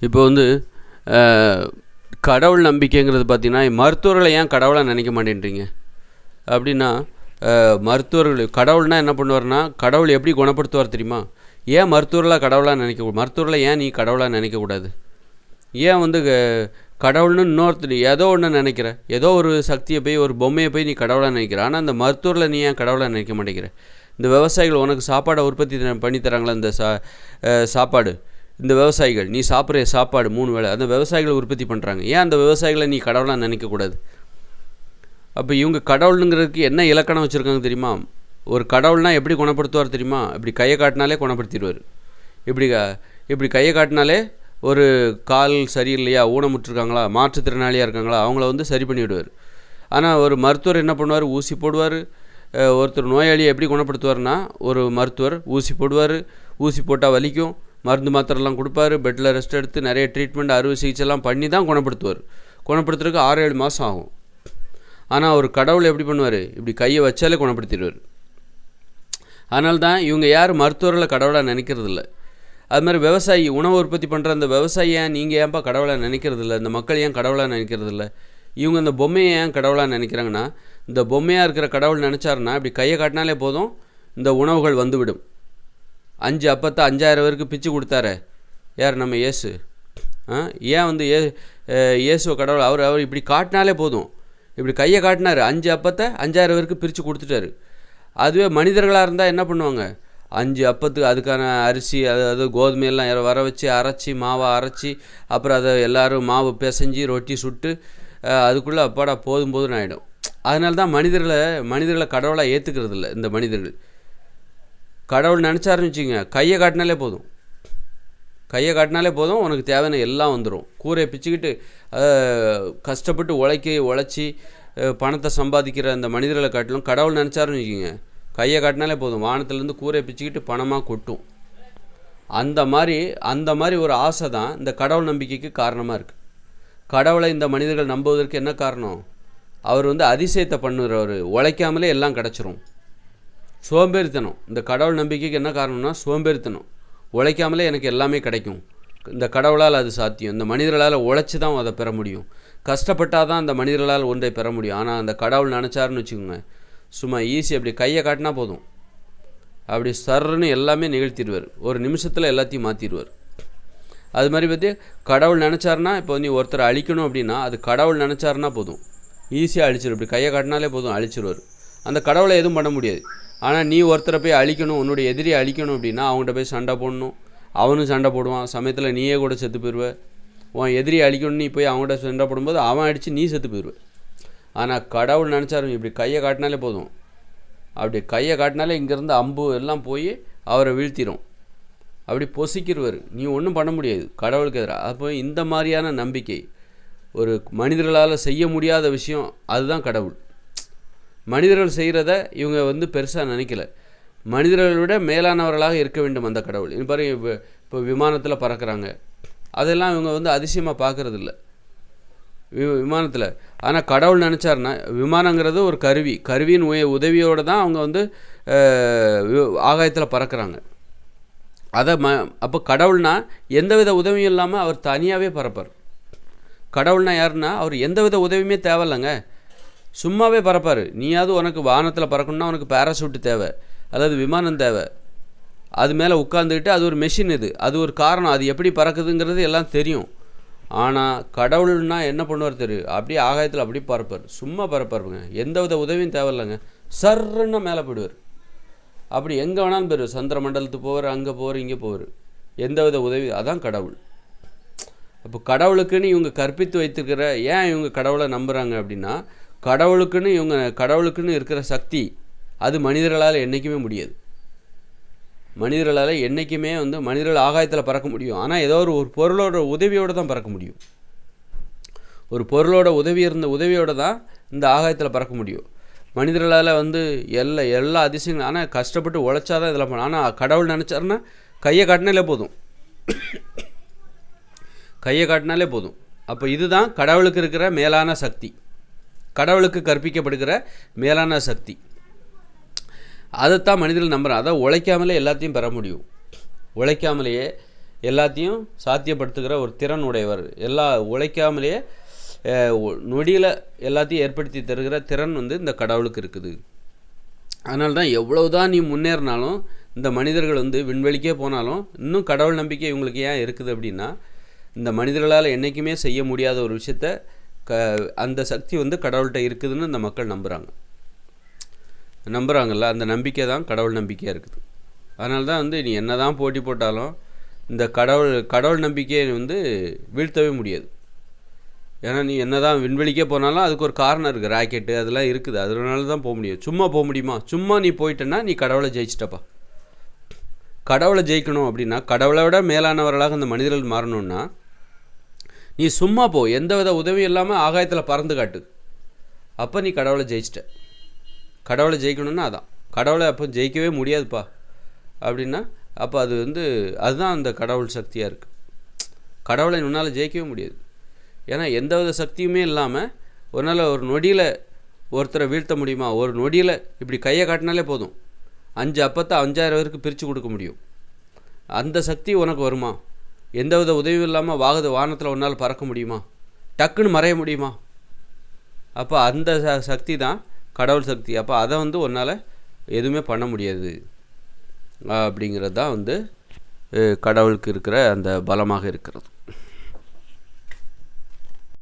இப்போ வந்து கடவுள் நம்பிக்கைங்கிறது பார்த்திங்கன்னா, மருத்துவர்களை ஏன் கடவுளாக நினைக்க மாட்டேன்றீங்க அப்படின்னா, மருத்துவர்கள் கடவுள்னால் என்ன பண்ணுவார்னா, கடவுள் எப்படி குணப்படுத்துவார் தெரியுமா? ஏன் மருத்துவர்களாக கடவுளாக மருத்துவர்களை ஏன் நீ கடவுளாக நினைக்கக்கூடாது? ஏன் வந்து கடவுள்னு இன்னொருத்தர் ஏதோ ஒன்று நினைக்கிற, ஏதோ ஒரு சக்தியை போய் ஒரு பொம்மையை போய் நீ கடவுளாக நினைக்கிற. ஆனால் அந்த மருத்துவர்களை நீ ஏன் கடவுளாக நினைக்க மாட்டேங்கிற? இந்த விவசாயிகள் உனக்கு சாப்பாடை உற்பத்தி பண்ணி தராங்களா? இந்த சாப்பாடு இந்த விவசாயிகள் நீ சாப்பிட்ற சாப்பாடு 3 வேளை அந்த விவசாயிகளை உற்பத்தி பண்ணுறாங்க. ஏன் அந்த விவசாயிகளை நீ கடவுளாக நினைக்கக்கூடாது? அப்போ இவங்க கடவுளுங்கிறதுக்கு என்ன இலக்கணம் வச்சுருக்காங்க தெரியுமா? ஒரு கடவுள்னால் எப்படி குணப்படுத்துவார் தெரியுமா? இப்படி கையை காட்டினாலே குணப்படுத்திடுவார். இப்படி கையை காட்டினாலே ஒரு கால் சரியில்லையா, ஊனமுற்றிருக்காங்களா, மாற்றுத்திறனாளியாக இருக்காங்களா, அவங்கள வந்து சரி பண்ணிவிடுவார். ஆனால் ஒரு மருத்துவர் என்ன பண்ணுவார்? ஊசி போடுவார். ஒருத்தர் நோயாளியை எப்படி குணப்படுத்துவார்னா, ஒரு மருத்துவர் ஊசி போடுவார். ஊசி போட்டால் வலிக்கும், மருந்து மாத்திரைலாம் கொடுப்பாரு, பெட்டில் ரெஸ்ட் எடுத்து நிறைய ட்ரீட்மெண்ட் அறுவை சிகிச்சைலாம் பண்ணி தான் குணப்படுத்துவார். குணப்படுத்துறதுக்கு 6-7 மாதம் ஆகும். ஆனால் ஒரு கடவுள் எப்படி பண்ணுவார்? இப்படி கையை வச்சாலே குணப்படுத்திடுவார். அதனால தான் இவங்க யார் மருத்துவர்களை கடவுளாக நினைக்கிறதில்ல. அது மாதிரி விவசாயி உணவு உற்பத்தி பண்ணுற அந்த விவசாயியை நீங்கள் ஏன்ப்பா கடவுளாக நினைக்கிறதில்ல? இந்த மக்கள் ஏன் கடவுளாக நினைக்கிறதில்ல? இவங்க இந்த பொம்மையை ஏன் கடவுளாக நினைக்கிறாங்கன்னா, இந்த பொம்மையாக இருக்கிற கடவுள் நினச்சாருன்னா இப்படி கையை காட்டினாலே போதும், இந்த உணவுகள் வந்துவிடும். 5 அப்பத்தை 5000 பேருக்கு பிச்சு கொடுத்தாரு யார்? நம்ம இயேசு. ஏன் வந்து இயேசுவை கடவுள் அவர் இப்படி காட்டினாலே போதும், இப்படி கையை காட்டினார், 5 அப்பத்தை 5000 பேருக்கு பிரித்து கொடுத்துட்டாரு. அதுவே மனிதர்களாக இருந்தால் என்ன பண்ணுவாங்க? 5 அப்பத்துக்கு அதுக்கான அரிசி அதாவது கோதுமையெல்லாம் வர வச்சு அரைச்சி மாவை அரைச்சி அப்புறம் அதை எல்லோரும் மாவு பிசைஞ்சி ரொட்டி சுட்டு அதுக்குள்ளே அப்பாடா போதும்னு ஆகிடும். அதனால தான் மனிதர்களை கடவுளாக ஏற்றுக்கிறது இல்லை. இந்த மனிதர்கள் கடவுள் நினச்சாருன்னு வச்சுக்கோங்க, கையை காட்டினாலே போதும் உனக்கு தேவையான எல்லாம் வந்துடும். கூரையை பிச்சுக்கிட்டு கஷ்டப்பட்டு உழைச்சி பணத்தை சம்பாதிக்கிற அந்த மனிதர்களை காட்டிலும் கடவுள் நினச்சாருன்னு வச்சுக்கோங்க, கையை காட்டினாலே போதும் வானத்துலேருந்து கூரையை பிச்சுக்கிட்டு பணமாக கொட்டும். அந்த மாதிரி ஒரு ஆசை தான் இந்த கடவுள் நம்பிக்கைக்கு காரணமாக இருக்குது. கடவுளை இந்த மனிதர்கள் நம்புவதற்கு என்ன காரணம்? அவர் வந்து அதிசயத்தை பண்ணுறவர், உழைக்காமலே எல்லாம் கிடச்சிரும். சோம்பேறித்தனம். இந்த கடவுள் நம்பிக்கைக்கு என்ன காரணம்னா சோம்பேறித்தனம். உழைக்காமலே எனக்கு எல்லாமே கிடைக்கும். இந்த கடவுளால் அது சாத்தியம். இந்த மனிதர்களால் உழைச்சி தான் அதை பெற முடியும். கஷ்டப்பட்டால் தான் அந்த மனிதர்களால் ஒன்றை பெற முடியும். ஆனால் அந்த கடவுள் நினச்சாருன்னு வச்சுக்கோங்க, சும்மா ஈஸி, அப்படி கையை காட்டினா போதும், அப்படி சர்ன்னு எல்லாமே நிகழ்த்திடுவார். ஒரு நிமிஷத்தில் எல்லாத்தையும் மாற்றிடுவார். அது மாதிரி பற்றி கடவுள் நினச்சாருன்னா, இப்போ நீ ஒருத்தரை அழிக்கணும் அப்படின்னா அது கடவுள் நினச்சாருன்னா போதும், ஈஸியாக அழிச்சிடும். இப்படி கையை காட்டினாலே போதும் அழிச்சிடுவார். அந்த கடவுளை எதுவும் பண்ண முடியாது. ஆனால் நீ ஒருத்தரை போய் அழிக்கணும், உன்னுடைய எதிரியை அழிக்கணும் அப்படின்னா அவங்கள்ட்ட போய் சண்டை போடணும். அவனும் சண்டை போடுவான். சமயத்தில் நீயே கூட செத்து போயிடுவ. உன் எதிரியை அழிக்கணும்னு நீ போய் அவங்கள்ட்ட சண்டை போடும்போது அவன் அடித்து நீ செத்து போயிடுவ. ஆனால் கடவுள் நினச்சாரு இப்படி கையை காட்டினாலே போதும், அப்படி கையை காட்டினாலே இங்கேருந்து அம்பு எல்லாம் போய் அவரை வீழ்த்திடும். அப்படி பொசிக்கிடுவார். நீ ஒன்றும் பண்ண முடியாது கடவுளுக்கு எதிராக. அப்போ இந்த மாதிரியான நம்பிக்கை, ஒரு மனிதர்களால் செய்ய முடியாத விஷயம், அதுதான் கடவுள். மனிதர்கள் செய்கிறத இவங்க வந்து பெருசாக நினைக்கல. மனிதர்களை விட மேலானவர்களாக இருக்க வேண்டும் அந்த கடவுள். இது பாருங்க, இப்போ விமானத்தில் பறக்கிறாங்க, அதெல்லாம் இவங்க வந்து அதிசயமாக பார்க்குறதில்ல விமானத்தில். ஆனால் கடவுள் நினச்சாருன்னா, விமானங்கிறது ஒரு கருவியின் உதவியோடு தான் அவங்க வந்து ஆகாயத்தில் பறக்கிறாங்க. அப்போ கடவுள்னா எந்தவித உதவியும் இல்லாமல் அவர் தனியாகவே பறப்பார். கடவுள்னா யாருன்னா, அவர் எந்தவித உதவியுமே தேவையில்லைங்க, சும்மாவே பறப்பார். நீயாவது உனக்கு வானத்தில் பறக்கணுன்னா உனக்கு பேராசூட்டு தேவை, அதாவது விமானம் தேவை. அது மேலே உட்காந்துக்கிட்டு அது ஒரு மெஷின், அது ஒரு காரணம், அது எப்படி பறக்குதுங்கிறது எல்லாம் தெரியும். ஆனால் கடவுள்னா என்ன பண்ணுவார் தெரியும்? அப்படியே ஆகாயத்தில் அப்படியே பறப்பார், சும்மா பறப்பாருங்க, எந்தவித உதவியும் தேவையில்லைங்க, சர்ன்னு மேலே போயிடுவார். அப்படி எங்கே வேணாலும் போயிடுவார். சந்திர மண்டலத்துக்கு போவார், அங்கே போவார், இங்கே போவார், எந்தவித உதவி. அதான் கடவுள். அப்போ கடவுளுக்குன்னு இவங்க கற்பித்து வைத்திருக்கிற, ஏன் இவங்க கடவுளை நம்புகிறாங்க அப்படின்னா, கடவுளுக்குன்னு இருக்கிற சக்தி அது மனிதர்களால் என்றைக்குமே முடியாது. மனிதர்களால் என்றைக்குமே வந்து மனிதர்கள் ஆகாயத்தில் பறக்க முடியும், ஆனால் ஏதோ ஒரு பொருளோட உதவியோடு தான் பறக்க முடியும். ஒரு பொருளோட உதவியோடு தான் இந்த ஆகாயத்தில் பறக்க முடியும். மனிதர்களால் வந்து எல்லா அதிசயங்களும், ஆனால் கஷ்டப்பட்டு உழைச்சாதான் இதெல்லாம் பண்ண. ஆனால் கடவுள் நினச்சாருன்னா கையை காட்டினாலே போதும். அப்போ இதுதான் கடவுளுக்கு இருக்கிற மேலான சக்தி, கடவுளுக்கு கற்பிக்கப்படுகிற மேலான சக்தி. அதைத்தான் மனிதர்கள் நம்புகிறான். அதான் உழைக்காமலே எல்லாத்தையும் பெற முடியும். உழைக்காமலேயே எல்லாத்தையும் சாத்தியப்படுத்துகிற ஒரு திறன் உடையவர். உழைக்காமலேயே நொடியில் எல்லாத்தையும் ஏற்படுத்தி தருகிற திறன் வந்து இந்த கடவுளுக்கு இருக்குது. அதனால தான் எவ்வளவு தான் நீ முன்னேறினாலும், இந்த மனிதர்கள் வந்து விண்வெளிக்கே போனாலும் இன்னும் கடவுள் நம்பிக்கை இவங்களுக்கு ஏன் இருக்குது அப்படின்னா, இந்த மனிதர்களால் என்றைக்குமே செய்ய முடியாத ஒரு விஷயத்த அந்த சக்தி வந்து கடவுள்கிட்ட இருக்குதுன்னு இந்த மக்கள் நம்புகிறாங்கல்ல, அந்த நம்பிக்கை தான் கடவுள் நம்பிக்கையாக இருக்குது. அதனால தான் வந்து நீ என்ன தான் போட்டி போட்டாலும் இந்த கடவுள் நம்பிக்கையை வந்து வீழ்த்தவே முடியாது. ஏன்னா நீ என்ன தான் விண்வெளிக்கே போனாலும் அதுக்கு ஒரு காரணம் இருக்குது, ராக்கெட்டு அதெல்லாம் இருக்குது, அதனால தான் போக முடியும். சும்மா போக முடியுமா? சும்மா நீ போயிட்டேன்னா நீ கடவுளை ஜெயிச்சிட்டப்பா. கடவுளை ஜெயிக்கணும் அப்படின்னா, கடவுளை விட மேலானவர்களாக இந்த மனிதர்கள் மாறணும்னா நீ சும்மா போ, எந்த வித உதவியும் இல்லாமல் ஆகாயத்தில் பறந்து காட்டு, அப்போ நீ கடவுளை ஜெயிச்சிட்ட. கடவுளை ஜெயிக்கணும்னா அதான். கடவுளை அப்போ ஜெயிக்கவே முடியாதுப்பா அப்படின்னா, அப்போ அது வந்து அதுதான் அந்த கடவுள் சக்தியாக இருக்குது. கடவுளை உன்னால் ஜெயிக்கவே முடியாது. ஏன்னா எந்த வித சக்தியுமே இல்லாமல் ஒரு நொடியில் ஒருத்தரை வீழ்த்த முடியுமா? ஒரு நொடியில் இப்படி கையை காட்டினாலே போதும், 5 அப்பத்தை 5000 பேருக்கு பிரித்து கொடுக்க முடியும். அந்த சக்தி உனக்கு வருமா? எந்த வித உதவியும் இல்லாமல் வானத்தில் உன்னால் பறக்க முடியுமா? டக்குன்னு மறைய முடியுமா? அப்போ அந்த சக்தி தான் கடவுள் சக்தி. அப்போ அதை வந்து உன்னால் எதுவுமே பண்ண முடியாது. அப்படிங்கிறது தான் வந்து கடவுளுக்கு இருக்கிற அந்த பலமாக இருக்கிறது.